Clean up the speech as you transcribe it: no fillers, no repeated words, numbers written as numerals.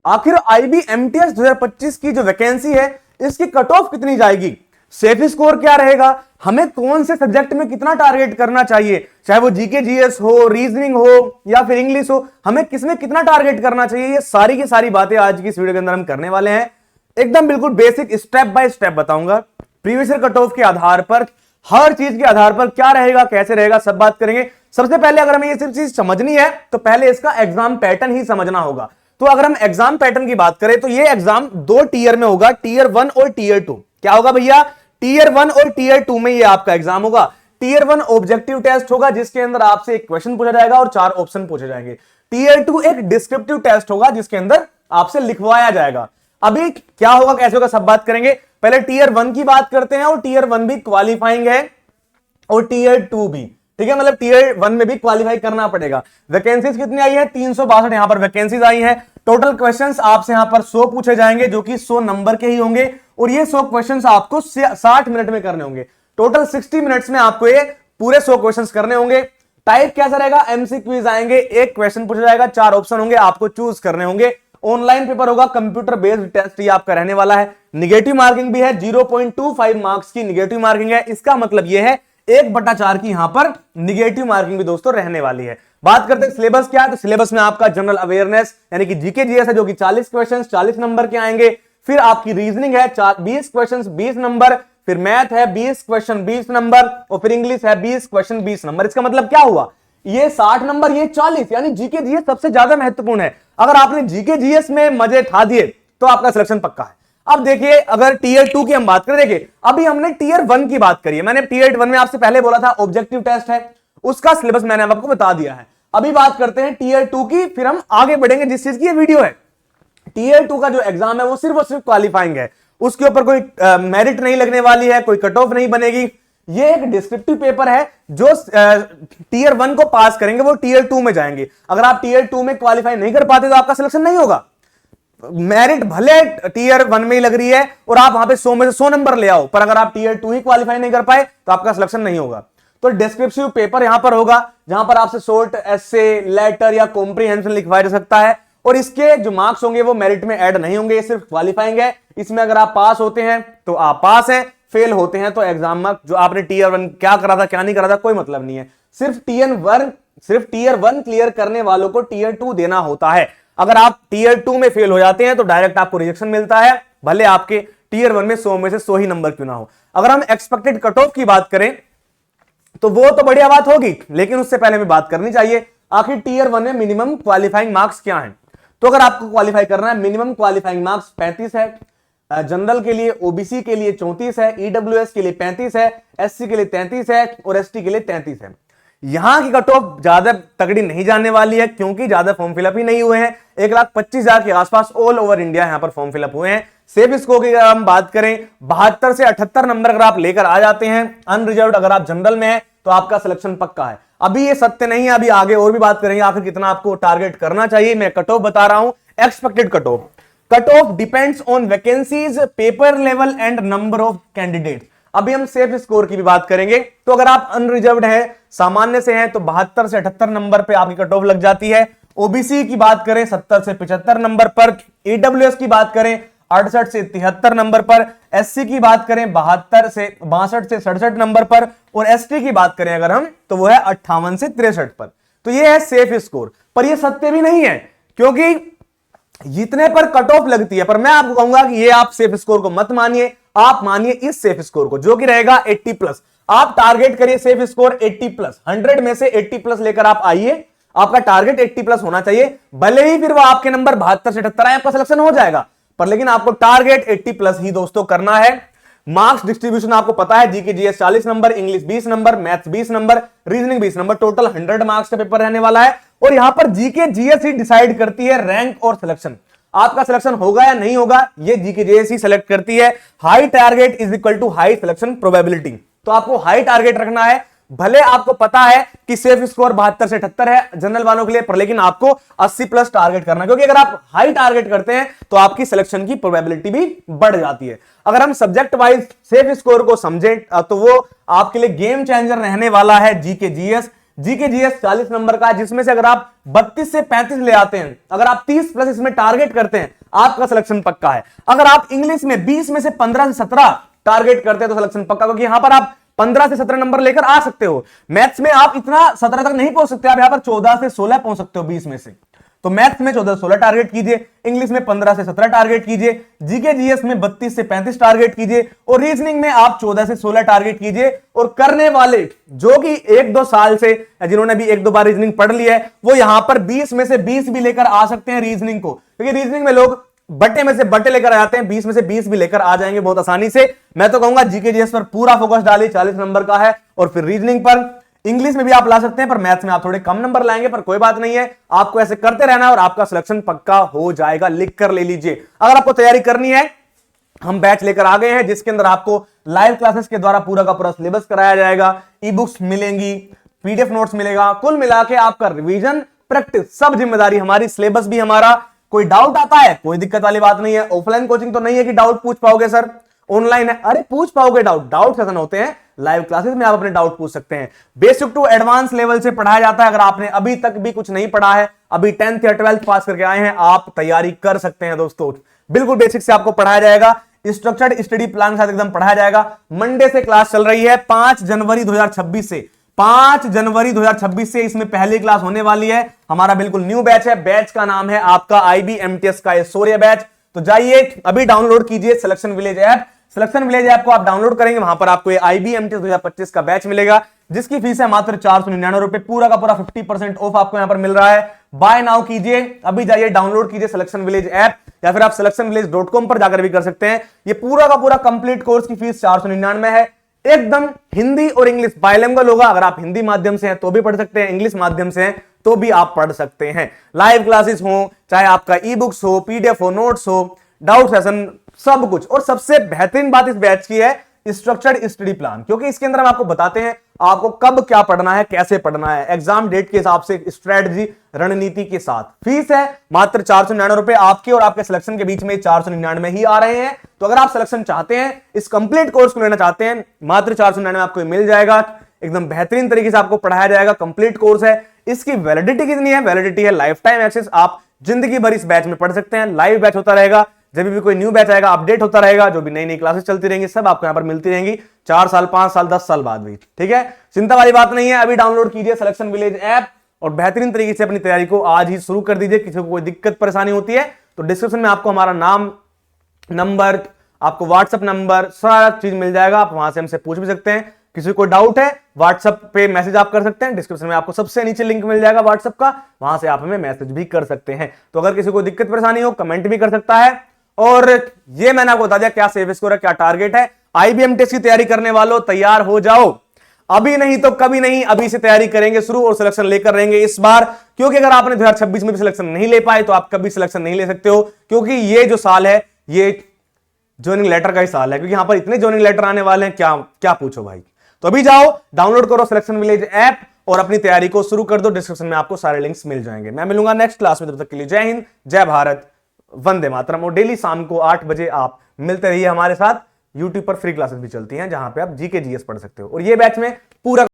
आखिर IBMTS 2025 की जो वैकेंसी है इसकी कट ऑफ कितनी जाएगी, सेफ स्कोर क्या रहेगा, हमें कौन से सब्जेक्ट में कितना टारगेट करना चाहिए, चाहे वो जीके जीएस हो, रीजनिंग हो या फिर इंग्लिश हो, हमें किसमें कितना टारगेट करना चाहिए, ये सारी की सारी बातें आज की इस वीडियो के अंदर हम करने वाले हैं। एकदम बिल्कुल बेसिक स्टेप बाय स्टेप बताऊंगा, प्रीवियस ईयर कट ऑफ के आधार पर, हर चीज के आधार पर क्या रहेगा कैसे रहेगा सब बात करेंगे। सबसे पहले अगर हमें ये सब चीज समझनी है तो पहले इसका एग्जाम पैटर्न ही समझना होगा। तो अगर हम एग्जाम पैटर्न की बात करें तो ये एग्जाम दो टीयर में होगा, टीयर 1 और टीयर 2। क्या होगा भैया, टीयर 1 और टीयर 2 में ये आपका एग्जाम होगा। टीयर 1 ऑब्जेक्टिव टेस्ट होगा जिसके अंदर आपसे एक क्वेश्चन पूछा जाएगा और 4 ऑप्शन पूछे जाएंगे। टीयर 2 एक डिस्क्रिप्टिव टेस्ट होगा जिसके अंदर आपसे लिखवाया जाएगा। अभी क्या होगा कैसे होगा सब बात करेंगे। पहले टीयर 1 की बात करते हैं, और टीयर 1 भी क्वालिफाइंग है और टीयर 2 भी, ठीक है, मतलब टीयर 1 में भी क्वालिफाई करना पड़ेगा। वैकेंसीज कितनी आई है, 362 यहां पर वैकेंसीज आई है। टोटल क्वेश्चंस आपसे यहां पर 100 पूछे जाएंगे जो कि 100 नंबर के ही होंगे, और ये 100 क्वेश्चंस आपको 60 मिनट में करने होंगे। टोटल 60 मिनट्स में आपको ये पूरे 100 क्वेश्चंस करने होंगे। टाइप कैसा रहेगा, एमसीक्यूज आएंगे, एक क्वेश्चन पूछा जाएगा, 4 ऑप्शन होंगे, आपको चूज करने होंगे। ऑनलाइन पेपर होगा, कंप्यूटर बेस्ड टेस्ट ये आपका रहने वाला है। निगेटिव मार्किंग भी है, 0.25 मार्क्स की निगेटिव मार्किंग है। इसका मतलब यह है 1/4 की यहां पर निगेटिव मार्किंग भी दोस्तों रहने वाली है। बात करते हैं सिलेबस क्या है, तो सिलेबस में आपका जनरल अवेयरनेस यानी कि जीके जीएस है जो कि 40 क्वेश्चन 40 नंबर के आएंगे। फिर आपकी रीजनिंग है 20 क्वेश्चन 20 नंबर, फिर मैथ है 20 क्वेश्चन 20 नंबर, और फिर इंग्लिश है 20 क्वेश्चन 20 नंबर। इसका मतलब क्या हुआ, ये 60 नंबर ये 40, यानी जीके जीएस सबसे ज्यादा महत्वपूर्ण है। अगर आपने जीके जीएस में मजे ठा दिए तो आपका सिलेक्शन पक्का है। अब देखिए अगर टीयर 2 की हम बात करें, देखिए अभी हमने टीयर 1 की बात करी है, मैंने टीयर 1 में आपसे पहले बोला था ऑब्जेक्टिव टेस्ट है, उसका सिलेबस मैंने आपको बता दिया है। अभी बात करते हैं टीयर 2 की, फिर हम आगे बढ़ेंगे जिस चीज की ये वीडियो है। टीयर 2 का जो एग्जाम है वो सिर्फ और सिर्फ क्वालिफाइंग है, उसके ऊपर कोई मेरिट नहीं लगने वाली है, कोई कट ऑफ नहीं बनेगी। ये एक डिस्क्रिप्टिव पेपर है, जो टीयर 1 को पास करेंगे वो टीयर 2 में जाएंगे। अगर आप टीयर 2 में क्वालिफाई नहीं कर पाते तो आपका सिलेक्शन नहीं होगा। मेरिट भले टीयर 1 में ही लग रही है और आप वहां पे 100 में से 100 नंबर ले आओ, पर अगर आप टीयर 2 ही क्वालिफाई नहीं कर पाए तो आपका सिलेक्शन नहीं होगा। तो डिस्क्रिप्टिव पेपर यहां पर होगा जहां पर आपसे शॉर्ट एसे, लेटर या कॉम्प्रिहेंशन लिखवाया जा सकता है, और इसके जो मार्क्स होंगे वो मेरिट में ऐड नहीं होंगे, ये सिर्फ क्वालिफाइंग है। इसमें अगर आप पास होते हैं तो आप पास हैं, फेल होते हैं तो एग्जाम में जो आपने टीयर 1 क्या करा था क्या नहीं करा था कोई मतलब नहीं है। सिर्फ टीयर 1 क्लियर करने वालों को टीयर 2 देना होता है। अगर आप टीयर 2 में फेल हो जाते हैं तो डायरेक्ट आपको रिजेक्शन मिलता है, भले आपके टीयर 1 में 100 में से 100 ही नंबर क्यों ना हो। अगर हम एक्सपेक्टेड कट ऑफ की बात करें तो वो तो बढ़िया बात होगी, लेकिन उससे पहले हमें बात करनी चाहिए आखिर टीयर 1 में मिनिमम क्वालिफाइंग मार्क्स क्या हैं। तो अगर आपको क्वालिफाई करना है, मिनिमम क्वालिफाइंग मार्क्स 35 है, जनरल के लिए, ओबीसी के लिए 34 है, ईडब्ल्यूएस के लिए 35 है, एससी के लिए 33 है और एसटी के लिए 33 है। यहां की कट ऑफ ज्यादा तगड़ी नहीं जाने वाली है क्योंकि ज्यादा फॉर्म फिलअप ही नहीं हुए हैं। 1,25,000 के आसपास ऑल ओवर इंडिया यहां पर फॉर्म फिलअप हुए हैं। सेफ स्कोर की अगर हम बात करें 72 से 78 नंबर अगर आप लेकर आ जाते हैं अनरिजर्व्ड, अगर आप जनरल में है तो आपका सिलेक्शन पक्का है। अभी ये सत्य नहीं है, अभी आगे और भी बात करेंगे आखिर कितना आपको टारगेट करना चाहिए। मैं कट ऑफ बता रहा हूं, expected cut off. Cut off depends on vacancies, paper level and number of candidate. अभी हम सेफ स्कोर की भी बात करेंगे, तो अगर आप अनरिजर्व्ड है, सामान्य से हैं, तो 72 से 78 नंबर पे आपकी कट ऑफ लग जाती है। ओबीसी की बात करें 70 से 75 नंबर पर, ईडब्ल्यूएस की बात करें 68 से 73 नंबर पर, एससी की बात करें 62 से 67 नंबर पर, और एसटी की बात करें अगर हम तो वो है 58 से 63 पर। तो ये है सेफ स्कोर। पर ये सत्य भी नहीं है क्योंकि जितने पर कट ऑफ लगती है, पर मैं आपको कहूंगा कि ये आप सेफ स्कोर को मत मानिए, आप मानिए इस सेफ स्कोर को जो कि रहेगा 80+। आप टारगेट करिए सेफ स्कोर 80+, 100 में से 80+ लेकर आप आइए। आपका टारगेट 80+ होना चाहिए, भले ही फिर वो आपके नंबर 72 से 78 आए, आपका सिलेक्शन हो जाएगा, पर लेकिन आपको टारगेट 80+ ही दोस्तों करना है। मार्क्स डिस्ट्रीब्यूशन आपको पता है, GK GS 40 number, English 20 number, maths 20 number, reasoning 20 number, total 100 marks का पेपर रहने वाला है। और यहां पर जीके जीएस ही डिसाइड करती है रैंक और सिलेक्शन। आपका सिलेक्शन होगा या नहीं होगा ये जीके जीएस ही सिलेक्ट करती है। High target is equal to high selection probability. तो आपको हाई टारगेट रखना है, भले आपको पता है कि सेफ स्कोर 72 से 78 है जनरल वालों के लिए, पर लेकिन आपको 80+ टारगेट करना है, क्योंकि अगर आप हाई टारगेट करते हैं तो आपकी सिलेक्शन की प्रोबेबिलिटी भी बढ़ जाती है। अगर हम सब्जेक्ट वाइज सेफ स्कोर को समझें तो वो आपके लिए गेम चेंजर रहने वाला है GK GS. GK GS 40 number का, जिसमें से अगर आप 32 से 35 ले आते हैं, अगर आप 30 प्लस इसमें टारगेट करते हैं, आपका सिलेक्शन पक्का है। अगर आप इंग्लिश में 20 में से 15 से 17 टारगेट करते हैं तो सिलेक्शन पक्का, क्योंकि यहां पर आप 15 से 17 नंबर लेकर आ सकते हो। मैथ्स में आप इतना 17 तक नहीं पहुंच सकते, आप यहां पर 14 से 16 पहुंच सकते हो 20 में से। तो मैथ्स में 14 से 16 टारगेट कीजिए, इंग्लिश में 15 से 17 टारगेट कीजिए, जीके जीएस में 32 से 35 टारगेट कीजिए, और रीजनिंग में आप 14 से 16 टारगेट कीजिए। और करने वाले जो कि 1-2 साल से, जिन्होंने भी 1-2 बार रीजनिंग पढ़ लिया है, वो यहां पर 20 में से 20 भी लेकर आ सकते हैं रीजनिंग को, क्योंकि रीजनिंग में लोग बट्टे में से बट्टे लेकर आ जाते हैं, 20 में से 20 भी लेकर आ जाएंगे बहुत आसानी से। मैं तो कहूंगा जीके जीएस पर पूरा फोकस डालिए, 40 नंबर का है, और फिर रीजनिंग पर। इंग्लिश में भी आप ला सकते हैं, पर मैथ्स में आप थोड़े कम नंबर लाएंगे, पर कोई बात नहीं है, आपको ऐसे करते रहना है और आपका सिलेक्शन पक्का हो जाएगा। लिख कर ले लीजिए। अगर आपको तैयारी करनी है, हम बैच लेकर आ गए हैं जिसके अंदर आपको लाइव क्लासेस के द्वारा पूरा का पूरा सिलेबस कराया जाएगा, ई बुक्स मिलेंगी, पीडीएफ नोट्स मिलेगा, कुल मिला के आपका रिवीजन, प्रैक्टिस सब जिम्मेदारी हमारी, सिलेबस भी हमारा। कोई डाउट आता है, कोई दिक्कत वाली बात नहीं है। ऑफलाइन कोचिंग तो नहीं है कि डाउट पूछ पाओगे सर, ऑनलाइन है, अरे पूछ पाओगे डाउट सेशन होते हैं, लाइव क्लासेस में आप अपने डाउट पूछ सकते हैं। बेसिक टू एडवांस लेवल से पढ़ाया जाता है। अगर आपने अभी तक भी कुछ नहीं पढ़ा है, अभी 10th या 12th पास करके आए हैं, आप तैयारी कर सकते हैं दोस्तों। बिल्कुल बेसिक से आपको पढ़ाया जाएगा, स्ट्रक्चर्ड स्टडी प्लान के साथ एकदम पढ़ाया जाएगा। मंडे से क्लास चल रही है 5 जनवरी 2026 से, 5 जनवरी 2026 से इसमें पहली क्लास होने वाली है। हमारा बिल्कुल न्यू बैच है, बैच का नाम है आपका IBMTS का शौर्य बैच। तो जाइए अभी डाउनलोड कीजिए selection village app. Selection village app को आप डाउनलोड करेंगे, वहां पर आपको IBMTS 2025 का बैच मिलेगा, जिसकी फीस है मात्र 499 रुपए। पूरा का पूरा 50% ऑफ आपको यहां पर मिल रहा है। बाय नाउ कीजिए, अभी जाइए डाउनलोड कीजिए सिलेक्शन विलेज ऐप, या फिर आप selectionvillage.com पर जाकर भी कर सकते हैं। ये पूरा का पूरा कंप्लीट कोर्स की फीस 499 है। एकदम हिंदी और इंग्लिश बाइलिंगुअल होगा। अगर आप हिंदी माध्यम से हैं तो भी पढ़ सकते हैं, इंग्लिश माध्यम से हैं तो भी आप पढ़ सकते हैं। लाइव क्लासेस हो, चाहे आपका ई बुक्स हो, पीडीएफ हो, नोट्स हो, डाउट सेशन, सब कुछ। और सबसे बेहतरीन बात इस बैच की है स्ट्रक्चर्ड स्टडी प्लान, क्योंकि इसके अंदर हम आपको बताते हैं आपको कब क्या पढ़ना है, कैसे पढ़ना है, एग्जाम डेट के हिसाब से, स्ट्रेटजी, रणनीति के साथ। फीस है मात्र 499 रुपए। आपके और आपके सिलेक्शन के बीच में 499 ही आ रहे हैं। तो अगर आप सिलेक्शन चाहते हैं, इस कंप्लीट कोर्स को लेना चाहते हैं, मात्र 499 आपको मिल जाएगा। एकदम बेहतरीन तरीके से आपको पढ़ाया जाएगा, कंप्लीट कोर्स है। इसकी वैलिडिटी कितनी है? वैलिडिटी है लाइफ टाइम एक्सेस। आप जिंदगी भर इस बैच में पढ़ सकते हैं। लाइव बैच होता रहेगा, जब भी कोई न्यू बैच आएगा अपडेट होता रहेगा, जो भी नई नई क्लासेस चलती रहेंगी सब आपको यहां पर मिलती रहेंगी, 4 साल, 5 साल, 10 साल बाद भी। ठीक है, चिंता वाली बात नहीं है। अभी डाउनलोड कीजिए सिलेक्शन विलेज ऐप और बेहतरीन तरीके से अपनी तैयारी को आज ही शुरू कर दीजिए। किसी को कोई दिक्कत परेशानी होती है तो डिस्क्रिप्शन में आपको हमारा नाम, नंबर, आपको व्हाट्सएप नंबर, सारा चीज मिल जाएगा। आप वहां से हमसे पूछ भी सकते हैं। किसी को डाउट है व्हाट्सएप पे मैसेज आप कर सकते हैं। डिस्क्रिप्शन में आपको सबसे नीचे लिंक मिल जाएगा व्हाट्सएप का, वहां से आप हमें मैसेज भी कर सकते हैं। तो अगर किसी को दिक्कत परेशानी हो कमेंट भी कर सकता है। और ये मैंने आपको बता दिया क्या सेफ स्कोर है, क्या टारगेट है। IBMTS की तैयारी करने वालों तैयार हो जाओ, अभी नहीं तो कभी नहीं, अभी से तैयारी करेंगे शुरू और सिलेक्शन लेकर रहेंगे इस बार। क्योंकि अगर आपने 2026 में भी सिलेक्शन नहीं ले पाए तो आप कभी सिलेक्शन नहीं ले सकते हो, क्योंकि ये जो साल है ये ज्वाइनिंग लेटर का ही साल है, क्योंकि यहां पर इतने ज्वाइनिंग लेटर आने वाले हैं, क्या क्या पूछो भाई। तो अभी जाओ डाउनलोड करो सिलेक्शन विलेज ऐप और अपनी तैयारी को शुरू कर दो। डिस्क्रिप्शन में आपको सारे लिंक्स मिल जाएंगे। मैं मिलूंगा नेक्स्ट क्लास में, तब तक के लिए जय हिंद, जय भारत, वंदे मातरम। और डेली शाम को 8 बजे आप मिलते रहिए हमारे साथ। यूट्यूब पर फ्री क्लासेस भी चलती हैं जहां पे आप जीके जीएस पढ़ सकते हो। और ये बैच में पूरा